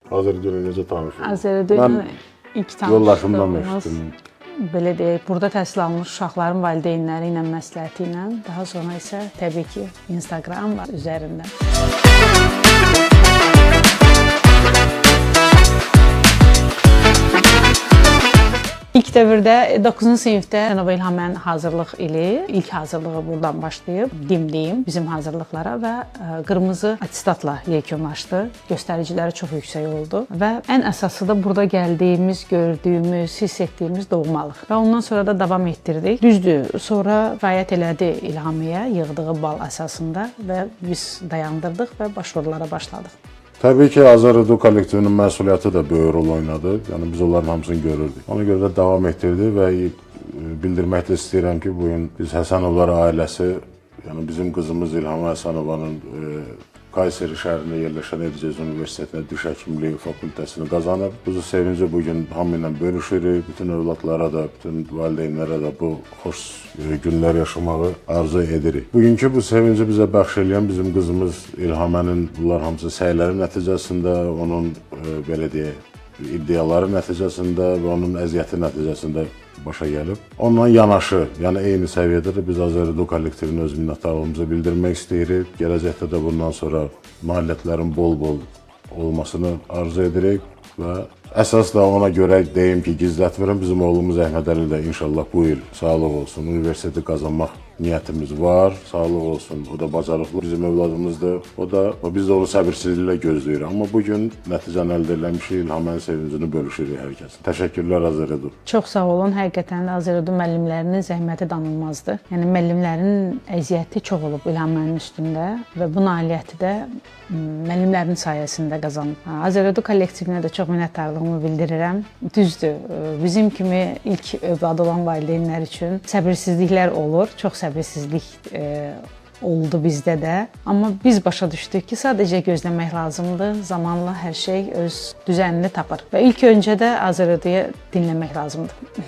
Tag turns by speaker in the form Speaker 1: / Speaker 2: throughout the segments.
Speaker 1: Azəridunla necə tanış oldunuz?
Speaker 2: Azəridunla ilk
Speaker 1: yoldaşımdan
Speaker 2: tanışdığımız,
Speaker 1: eşitdim.
Speaker 2: belə deyək, burada təhsil almış uşaqların valideynləri ilə məsləhəti ilə, daha sonra isə təbii ki, Instagram üzərindən. İlk dövrdə 9-cu sinifdə Nova İlhamən hazırlıq ili, ilk hazırlığı buradan başlayıb, dimdiyim bizim hazırlıqlara və qırmızı attestatla yekunlaşdı. Göstəriciləri çox yüksək oldu və ən əsası da burada gəldiyimiz, gördüyümüz, hiss etdiyimiz doğmalıq. Və ondan sonra da davam etdirdik. Düzdür, sonra fəaliyyət elədi İlhamiyə yığdığı bal əsasında və biz dayandırdıq və başvurulara başladıq.
Speaker 1: Təbii ki, Azəridu kollektivinin məsuliyyəti də böyük rol oynadı. Yəni biz onların hamısını görürdük. Ona görə də davam etdirdi və bildirmək də istəyirəm ki, bugün biz Həsənovlar ailəsi, yəni bizim qızımız İlham Həsənovanın Kayseri şəhərində yerləşən Edəcəz Universitetinə diş həkimliyi fakültəsini qazanıb. Bu sevinci bugün hamı ilə bölüşürük. Bütün övladlara da, bütün valideynlərə də bu xoş günlər yaşamağı arzu edirik. Bugünkü bu sevinci bizə bəxş edən bizim qızımız İlhamənin bunlar hamısı səyləri nəticəsində, onun belə deyək, iddiaları nəticəsində və onun əziyyəti nəticəsində başa gəlib. Ondan yanaşı, yəni eyni səviyyədə də biz Azəridu kollektivinin öz minnətdarlığımızı bildirmək istəyirik. Gələcəkdə də bundan sonra nailiyyətlərin bol-bol olmasını arzu edirik və əsas da ona görə deyim ki, gizlətmirəm, bizim oğlumuz Əhmədəli də inşallah bu il sağlıq olsun, universiteti qazanmaq niyyətimiz var, sağlıq olsun, o da bacarıqlı bizim övladımızdır, biz də onu səbirsizliklə gözləyirik. Amma bugün nəticəni əldə eləmişik, İlhamənin sevincini bölüşürük hər kəsin. Təşəkkürlər Azəridu.
Speaker 2: Çox sağ olun, həqiqətən də Azəridu müəllimlərinin zəhməti danılmazdır. Yəni müəllimlərin əziyyəti çox olub İlhamənin üstündə və bu nailiyyəti də müəllimlərin sayəsində qazanıb. Azəridu kollektivinə də çox minnətdarlığımı bildirirəm. Düzdür, bizim kimi ilk övladı olan valideynlər üçün səbirsizliklər olur, çox səbirsizlik oldu bizdə də. Amma biz başa düşdük ki, sadəcə gözləmək lazımdır, zamanla hər şey öz düzənini tapır. Və ilk öncə də Azəriduya dinləmək lazımdır.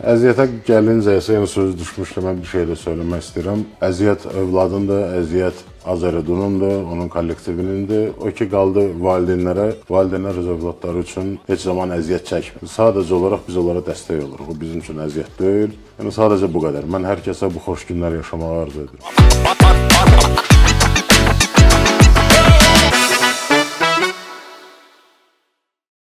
Speaker 1: Əziyyətə gəlincə, yəni söz düşmüşdə mən bir şey də söyləmək istəyirəm. Əziyyət övladındır, əziyyət Azəridunundur, onun kollektivinindir. O ki, qaldı valideynlərə, valideynlər öz övladları üçün heç zaman əziyyət çəkmir. Sadəcə olaraq biz onlara dəstək oluruq. O bizim üçün əziyyət deyil. Yəni sadəcə bu qədər. Mən hər kəsə bu xoş günlər yaşamağı arzu edirəm.